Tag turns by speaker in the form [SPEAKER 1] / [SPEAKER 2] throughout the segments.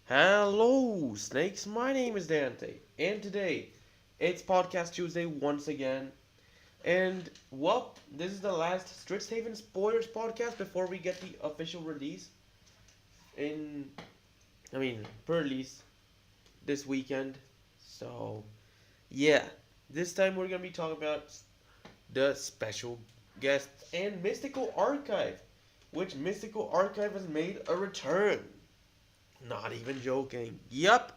[SPEAKER 1] Hello, snakes. My name is Dante, and today it's Podcast Tuesday once again. And well, this is the last Strixhaven spoilers podcast before we get the official release in, per release this weekend. So, yeah, this time we're gonna be talking about the special guest and Mystical Archive, which Mystical Archive has made a return. Not even joking. Yup.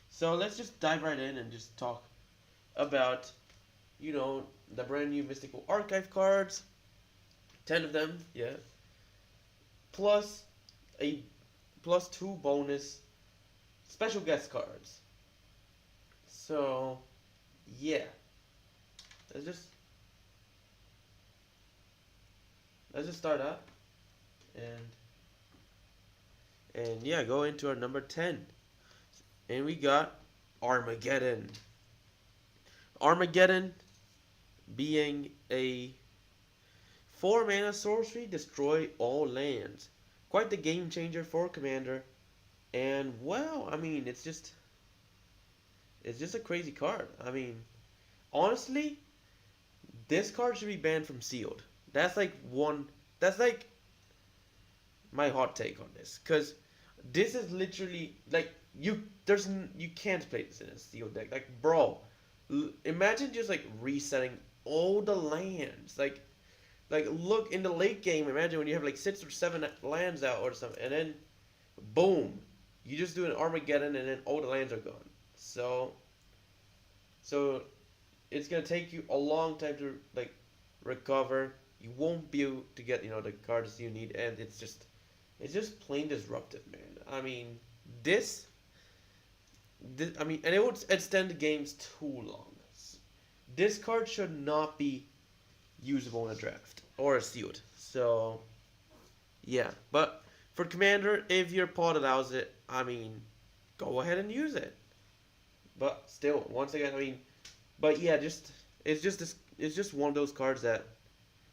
[SPEAKER 1] So let's just dive right in and just talk about, the brand new Mystical Archive cards. 10 of them, yeah. Plus a plus two bonus special guest cards. So, yeah. Let's just let's just start up and yeah, go into our number 10. And we got Armageddon. Armageddon being a 4 mana sorcery, destroy all lands. Quite the game changer for Commander. And well, it's just a crazy card. Honestly, this card should be banned from sealed. That's like my hot take on this, cuz this is literally like you can't play this in a sealed deck. Like, bro, imagine just like resetting all the lands. Like look in the late game. Imagine when you have like 6 or 7 lands out or something, and then boom, you just do an Armageddon, and then all the lands are gone. So it's gonna take you a long time to like recover. You won't be able to get the cards you need, and it's just plain disruptive, man. This, and it would extend the games too long. This card should not be usable in a draft or a sealed. So, yeah. But for Commander, if your pod allows it, go ahead and use it. But still, once again, but yeah, it's just one of those cards that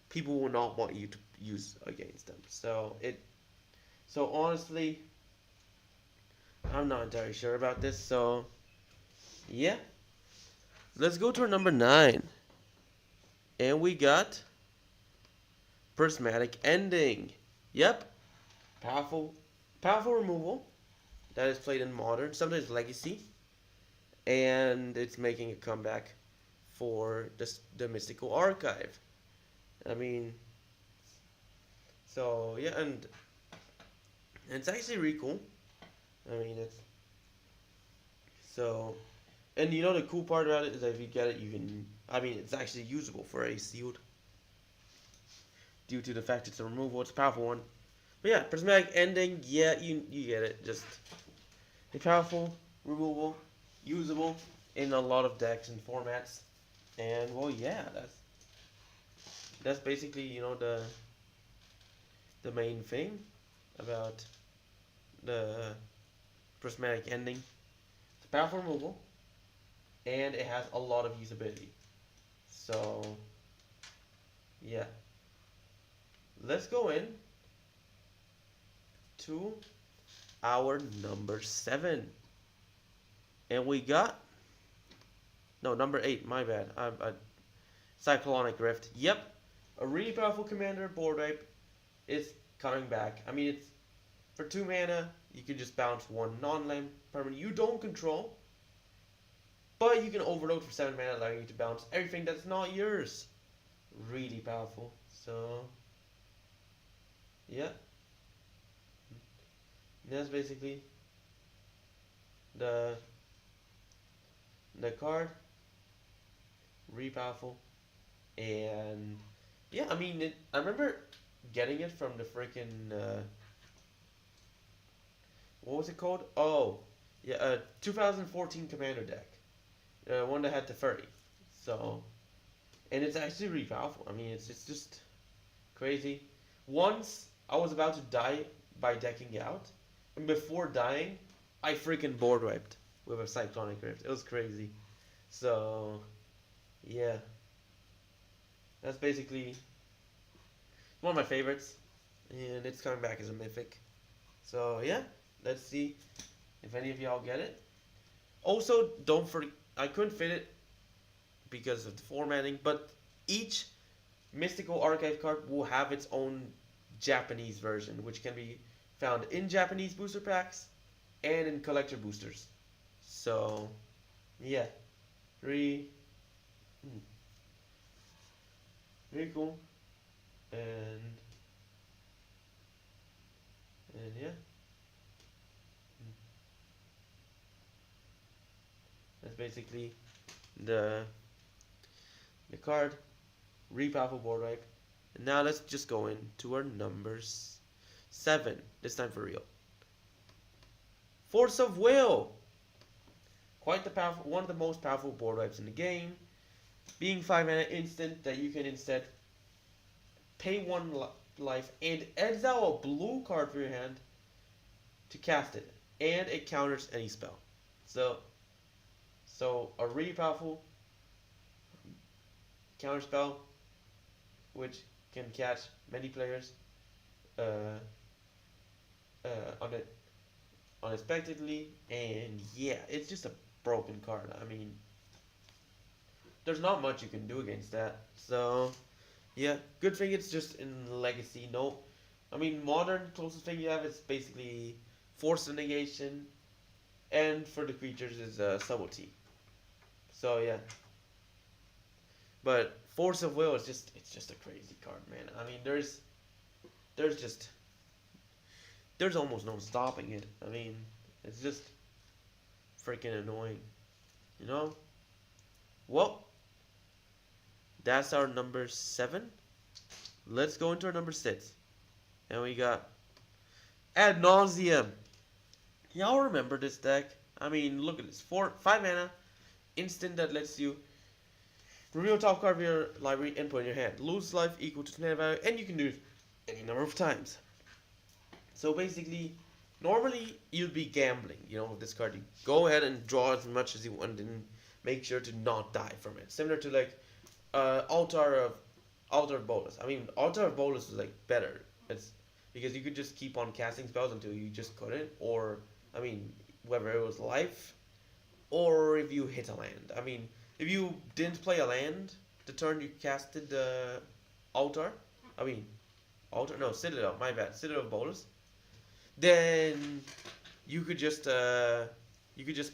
[SPEAKER 1] people will not want you to use against them. So honestly, I'm not entirely sure about this. So yeah, let's go to our number 9, and we got Prismatic Ending. Yep, powerful, powerful removal that is played in Modern, sometimes Legacy, and it's making a comeback for the Mystical Archive. I mean, so yeah, and it's actually really cool. It's so, and the cool part about it is that if you get it, you can. It's actually usable for a sealed due to the fact it's a removal. It's a powerful one. But yeah, Prismatic Ending. Yeah, you get it. Just a powerful removal, usable in a lot of decks and formats. And well, yeah, that's basically the main thing about the Prismatic Ending. It's a powerful removal, and it has a lot of usability. So, yeah. Let's go in to our number 7. And we got... No, number 8, my bad. Cyclonic Rift. Yep. A really powerful commander, board wipe, is coming back. It's for 2 mana, you can just bounce 1 non-land permanent you don't control. But you can overload for 7 mana, allowing you to bounce everything that's not yours. Really powerful. So, yeah. That's basically the card. Really powerful. And yeah, I remember getting it from the freaking what was it called? Oh, yeah, 2014 Commander deck, one that had the furry. So, and it's actually really powerful. It's just crazy. Once I was about to die by decking out, and before dying, I freaking board wiped with a Cyclonic Rift. It was crazy. So, yeah. That's basically one of my favorites, and it's coming back as a mythic. So yeah, let's see if any of y'all get it. Also, don't forget, I couldn't fit it because of the formatting, but each mystical archive card will have its own Japanese version, which can be found in Japanese booster packs and in collector boosters. So, yeah, really, really cool, and yeah, that's basically the the card. Really powerful board wipe. And now let's just go into our numbers. 7. This time for real. Force of Will. Quite the powerful, one of the most powerful board wipes in the game. Being 5 mana instant that you can instead pay 1 life and exile a blue card for your hand to cast it. And it counters any spell. So a really powerful counter spell which can catch many players uh, unexpectedly, and yeah, it's just a broken card. I mean, there's not much you can do against that. So yeah, good thing it's just in Legacy. No, I mean modern closest thing you have is basically Force of Negation, and for the creatures is Subtlety. So yeah, but Force of Will is just a crazy card, man. I mean, there's just there's almost no stopping it. I mean, it's just freaking annoying, you know. Well, that's our number 7. Let's go into our number 6, and we got Ad Nauseam. Y'all remember this deck? I mean, look at this: 5 mana, instant that lets you reveal top card of your library and put in your hand. Lose life equal to mana value, and you can do it any number of times. So basically, normally you'd be gambling, you know, with this card. You go ahead and draw as much as you want and make sure to not die from it. Similar to like Altar of Bolus. I mean, Altar of Bolus was like better. It's because you could just keep on casting spells until you just couldn't, or I mean, whether it was life or if you hit a land. I mean, if you didn't play a land the turn you casted the altar, I mean, altar, no, Citadel, my bad, Citadel of Bolus, then you could just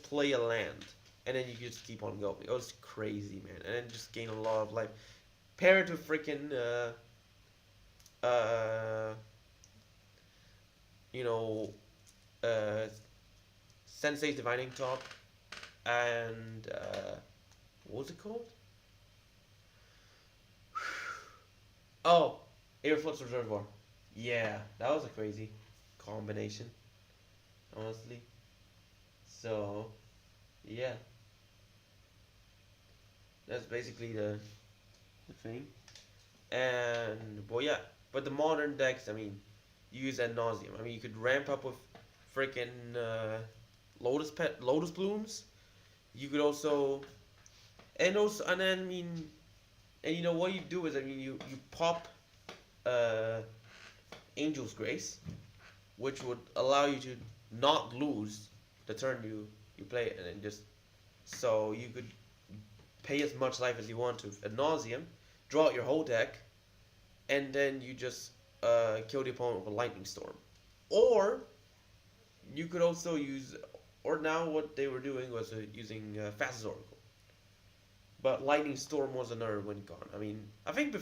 [SPEAKER 1] play a land, and then you could just keep on going. It was crazy, man, and then just gain a lot of life. Pair it to freaking you know, Sensei's Divining Top, and what was it called? Oh, Airflux Reservoir. Yeah, that was a crazy combination, honestly. So, yeah, that's basically the thing. And, well, yeah, but the modern decks, I mean, you use ad nauseum. I mean, you could ramp up with freaking lotus blooms. You could also, and then I mean, and you know what you do is, I mean, you pop uh, Angel's Grace, which would allow you to not lose the turn you play it, and then just so you could pay as much life as you want to ad nauseum, draw out your whole deck, and then you just kill the opponent with a lightning storm. Or you could also use, or now what they were doing was using Fastest Oracle. But lightning storm was another win con. I mean, I think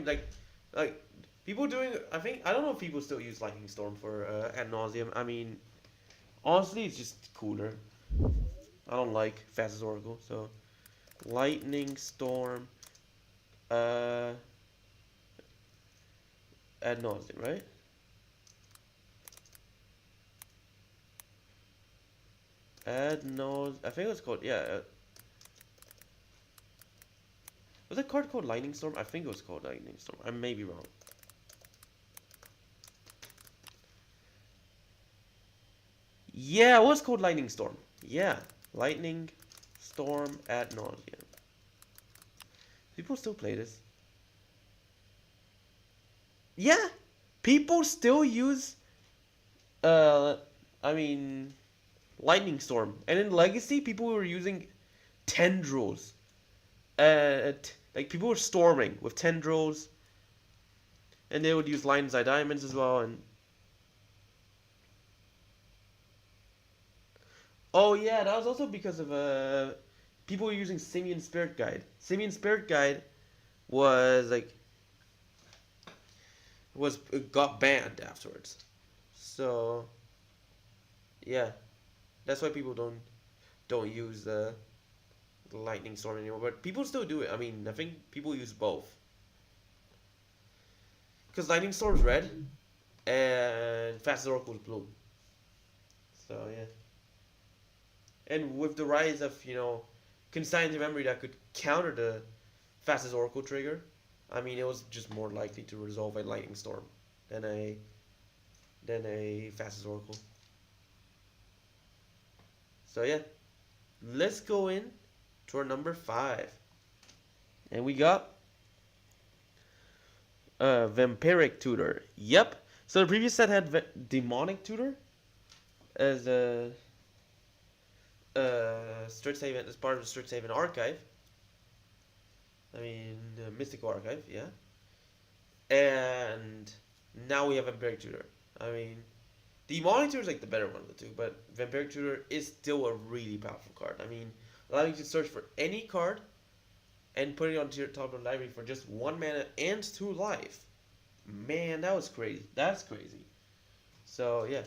[SPEAKER 1] like people doing. I don't know if people still use lightning storm for ad nauseum. I mean, honestly, it's just cooler. I don't like Fastest Oracle, so lightning storm. Ad nauseum, right? Ad nauseum. I think it's called, yeah. Was that card called Lightning Storm? I think it was called Lightning Storm. I may be wrong. Yeah, it was called Lightning Storm. Yeah, Lightning Storm ad nauseum. People still play this. Yeah, people still use, I mean, lightning storm. And in Legacy, people were using tendrils. Like people were storming with tendrils, and they would use lightning eye diamonds as well. And oh yeah, that was also because of people were using Simian Spirit Guide. Simian Spirit Guide was like got banned afterwards. So yeah, that's why people don't use the lightning storm anymore. But people still do it. I mean, I think people use both. Because lightning storm's red, and fastest oracle's blue. So yeah. And with the rise of consigned memory that could counter the fastest oracle trigger, I mean it was just more likely to resolve a lightning storm than a fastest oracle. So yeah, let's go in to our number 5, and we got vampiric tutor. Yep. So the previous set had demonic tutor as a Strixhaven, as part of the Strixhaven archive. I mean, the mystical archive, yeah. And now we have vampiric tutor. I mean, demonic tutor is like the better one of the two, but vampiric tutor is still a really powerful card. I mean, allowing you to search for any card and put it onto your top of the library for just 1 mana and 2 life. Man, that was crazy. That's crazy. So yeah,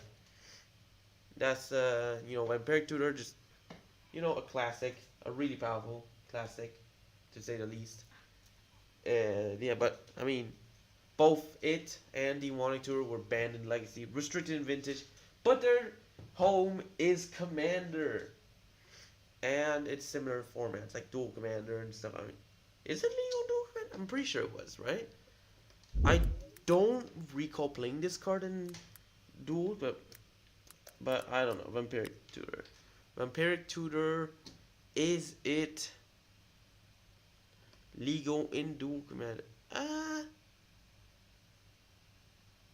[SPEAKER 1] that's vampiric tutor, just a classic, a really powerful classic, to say the least. Yeah, but I mean, both it and demonic tutor were banned in Legacy, restricted in Vintage, but their home is Commander. And it's similar formats, like Dual Commander and stuff. I mean, is it legal Dual Commander? I'm pretty sure it was, right? I don't recall playing this card in Duel, but I don't know. Vampiric Tutor. Vampiric Tutor, is it legal in Dual Commander?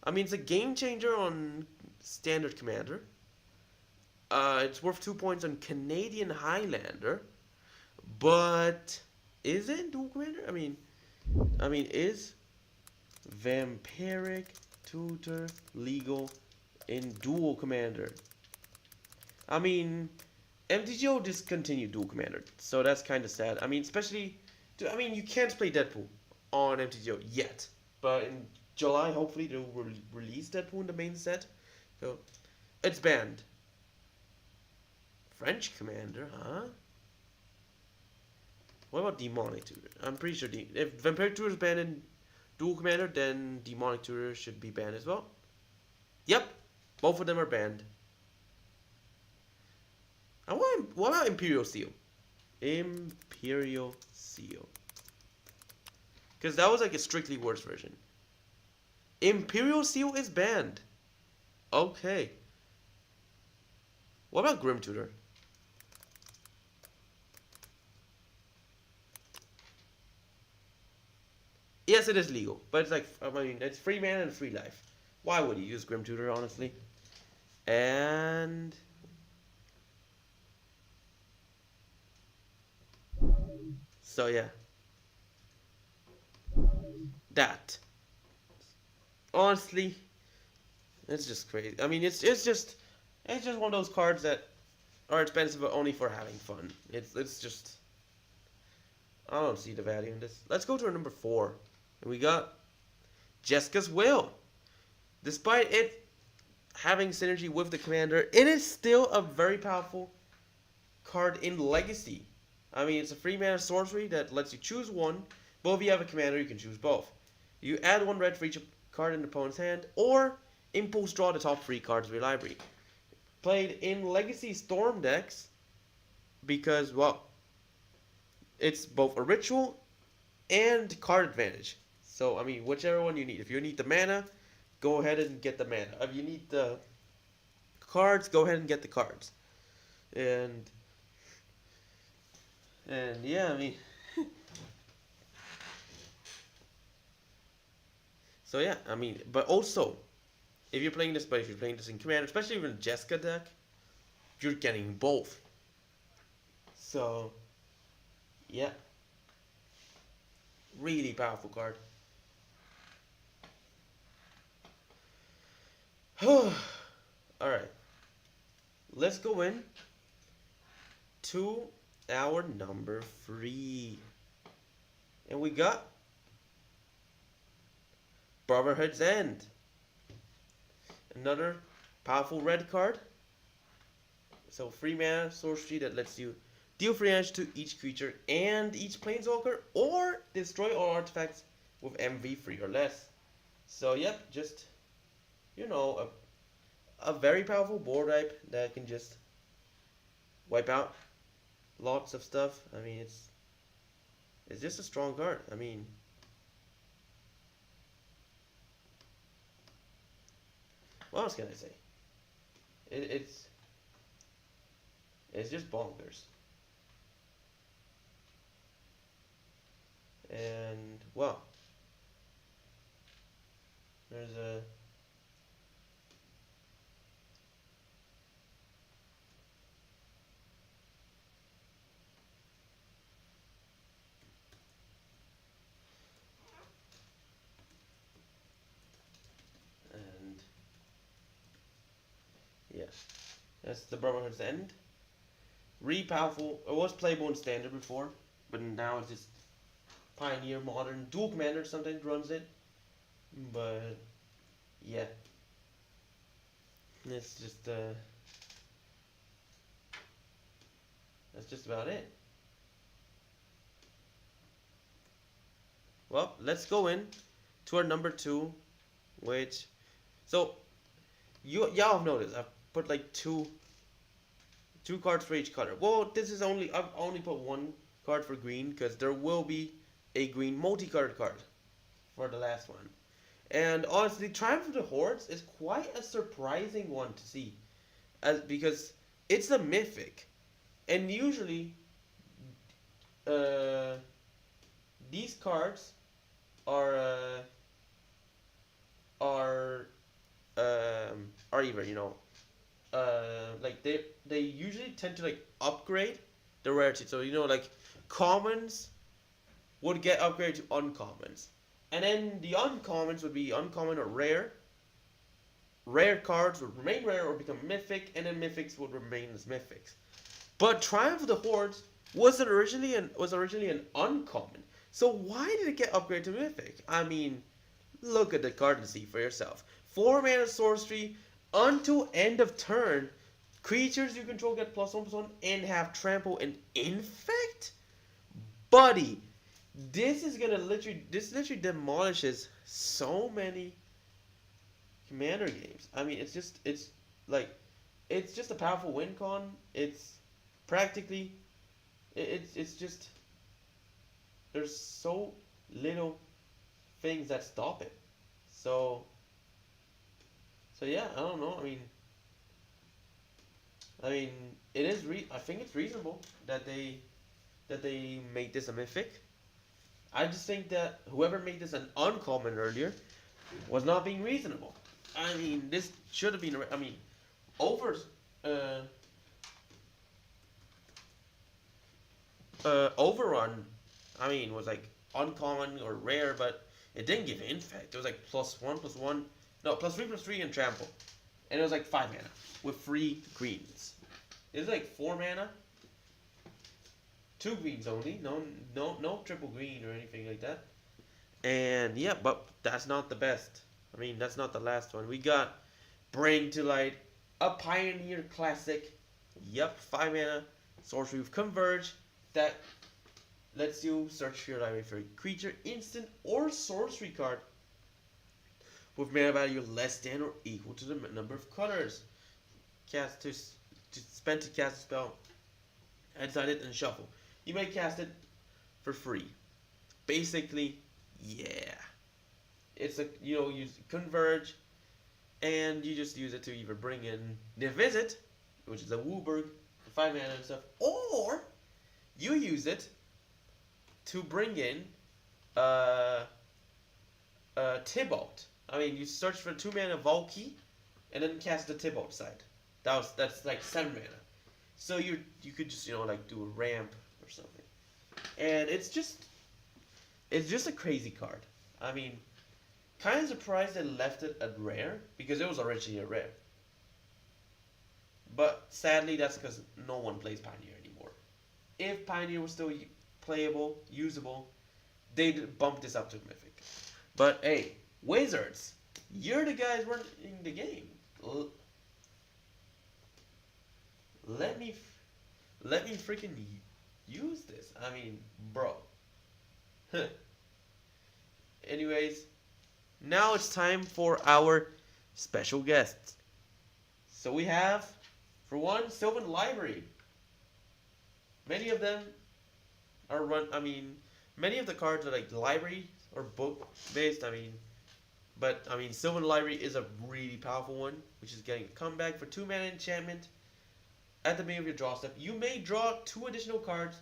[SPEAKER 1] I mean, it's a game changer on Standard Commander. It's worth 2 points on Canadian Highlander, but is it Dual Commander? I mean, is Vampiric Tutor legal in Dual Commander? I mean, MTGO discontinued Dual Commander, so that's kind of sad. I mean, you can't play Deadpool on MTGO yet, but in July, hopefully, they'll release Deadpool in the main set, so it's banned. French Commander, huh? What about Demonic Tutor? I'm pretty sure if Vampiric Tutor is banned in Dual Commander, then Demonic Tutor should be banned as well. Yep, both of them are banned. What about Imperial Seal? Imperial Seal. Because that was like a strictly worse version. Imperial Seal is banned. Okay. What about Grim Tutor? Yes, it is legal, but it's like, I mean, it's free mana and free life. Why would you use Grim Tutor, honestly? And so yeah, that honestly, it's just crazy. I mean, it's just one of those cards that are expensive, but only for having fun. It's just, I don't see the value in this. Let's go to our number 4. And we got Jeska's Will. Despite it having synergy with the commander, it is still a very powerful card in Legacy. I mean, it's a free mana sorcery that lets you choose one, but if you have a commander, you can choose both. You add 1 red for each card in the opponent's hand, or impulse draw the top 3 cards of your library. Played in Legacy Storm decks because, well, it's both a ritual and card advantage. So, I mean, whichever one you need. If you need the mana, go ahead and get the mana. If you need the cards, go ahead and get the cards. And yeah, I mean, so yeah, I mean, but also, if you're playing this in Commander, especially even Jeska deck, you're getting both. So, yeah, really powerful card. Alright, let's go in to our number 3. And we got Brotherhood's End. Another powerful red card. So 3 mana sorcery that lets you deal 3 damage to each creature and each planeswalker, or destroy all artifacts with MV 3 or less. So yep, just, you know, a very powerful board wipe that can just wipe out lots of stuff. I mean, it's just a strong card. I mean, what else can I say? It's just bonkers. And well, there's a and yeah, that's the Brotherhood's End. Really powerful. It was playable in Standard before, but now it's just Pioneer, Modern, Dual Commander sometimes runs it. But yeah, it's just that's just about it. Well, let's go in to our number 2, which, so y'all have noticed I've put like two cards for each color. Well, this is I've only put 1 card for green because there will be a green multicolored card for the last one. And honestly, Triumph of the Hordes is quite a surprising one to see, because it's a mythic, and usually these cards are either, you know, like they usually tend to like upgrade the rarity. So, you know, like commons would get upgraded to uncommons, and then the uncommons would be uncommon or rare. Rare cards would remain rare or become mythic, and then mythics would remain as mythics. But Triumph of the Hordes was originally an uncommon. So why did it get upgraded to mythic? I mean, look at the card and see for yourself. 4 mana sorcery until end of turn. Creatures you control get +1/+1 and have trample and infect? Buddy, this literally demolishes so many Commander games. I mean, it's just a powerful win con. It's practically, it's just, there's so little things that stop it. So yeah, I don't know. I mean, I think it's reasonable that they made this a mythic. I just think that whoever made this an uncommon earlier was not being reasonable. I mean, this should have been. I mean, Overrun. I mean, was like uncommon or rare, but it didn't give infect. It was like +1/+1. No, +3/+3 and trample, and it was like 5 mana with 3 greens. It was like 4 mana. 2 greens only. No triple green or anything like that. And yeah, but that's not the best. I mean, that's not the last one. We got Bring to Light, a Pioneer classic. Yep, 5 mana sorcery with Converge that lets you search for your library for a creature, instant, or sorcery card with mana value less than or equal to the number of colors. Spend to cast a spell, exile it, and shuffle. You may cast it for free. Basically, yeah. It's you Converge, and you just use it to either bring in the Visit, which is a Wooburg for 5 mana and stuff, or you use it to bring in Tybalt. I mean, you search for 2 mana Valky, and then cast the Tybalt side. That's like 7 mana. So you could just like do a ramp or something, and it's just a crazy card. I mean, kind of surprised they left it at rare because it was originally a rare. But sadly, that's because no one plays Pioneer anymore. If Pioneer was still playable, usable, they'd bump this up to Mythic. But hey, Wizards, you're the guys running the game. Let me, let me freaking use this. I mean, bro. Anyways, now it's time for our special guests. So we have, for one, Sylvan Library. Many of them are many of the cards are like library or book based. But Sylvan Library is a really powerful one, which is getting a comeback for 2-mana enchantment. At the beginning of your draw step, you may draw 2 additional cards,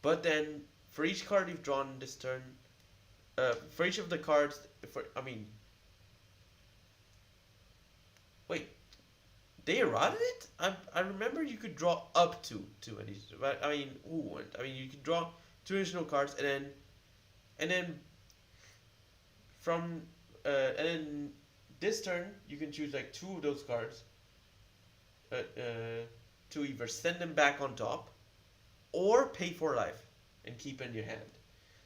[SPEAKER 1] but then for each card you've drawn this turn, for each of the cards, wait, they eroded it? I remember you could draw up to 2 additional, but who wouldn't? You could draw 2 additional cards, and then from, and then this turn, you can choose like 2 of those cards, to either send them back on top or pay for life and keep in your hand.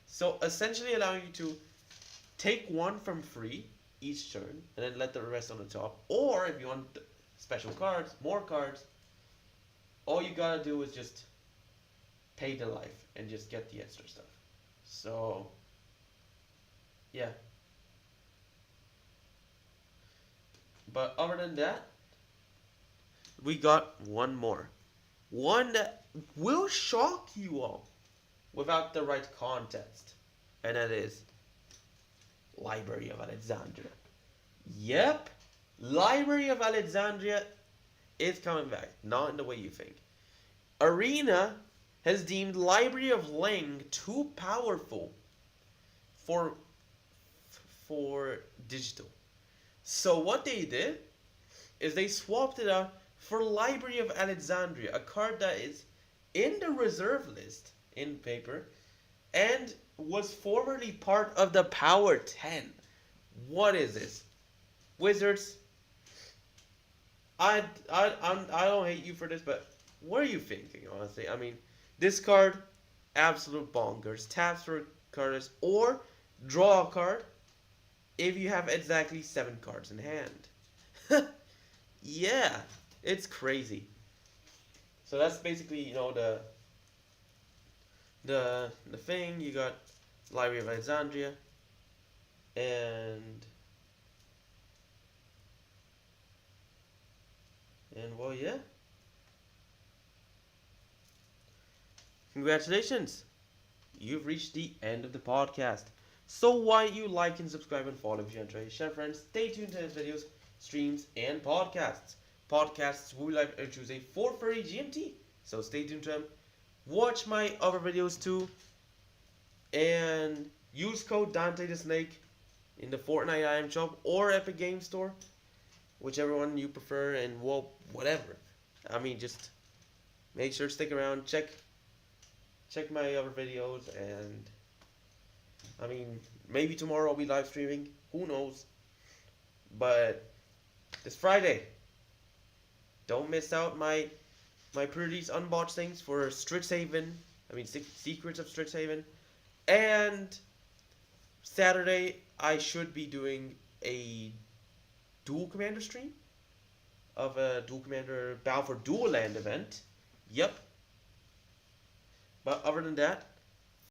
[SPEAKER 1] So essentially allowing you to take 1 from free each turn and then let the rest on the top. Or if you want special cards, more cards, all you gotta do is just pay the life and just get the extra stuff. So yeah. But other than that, we got one more. One that will shock you all without the right context. And that is Library of Alexandria. Yep, Library of Alexandria is coming back. Not in the way you think. Arena has deemed Library of Ling too powerful for digital. So what they did is they swapped it out for Library of Alexandria, a card that is in the reserve list in paper and was formerly part of the Power 10. What is this? Wizards, I don't hate you for this, but what are you thinking, honestly? This card, absolute bonkers. Taps for cards or draw a card if you have exactly 7 cards in hand. Yeah, it's crazy. So that's basically, the thing. You got Library of Alexandria, and well, yeah. Congratulations, you've reached the end of the podcast. So why don't you like and subscribe and follow if you enjoy. Share friends. Stay tuned to his videos, streams, and podcasts. Podcasts will be live every Tuesday 4:30 GMT. So stay tuned to them. Watch my other videos too. And use code Dante the Snake in the Fortnite item shop or Epic Game Store. Whichever one you prefer, and well, whatever. Just make sure to stick around. Check my other videos, and maybe tomorrow I'll be live streaming. Who knows? But this Friday, don't miss out my pre-release unboxed things for Strixhaven. Secrets of Strixhaven. And Saturday, I should be doing a Dual Commander stream of a Dual Commander Battle for Dual Land event. Yep. But other than that,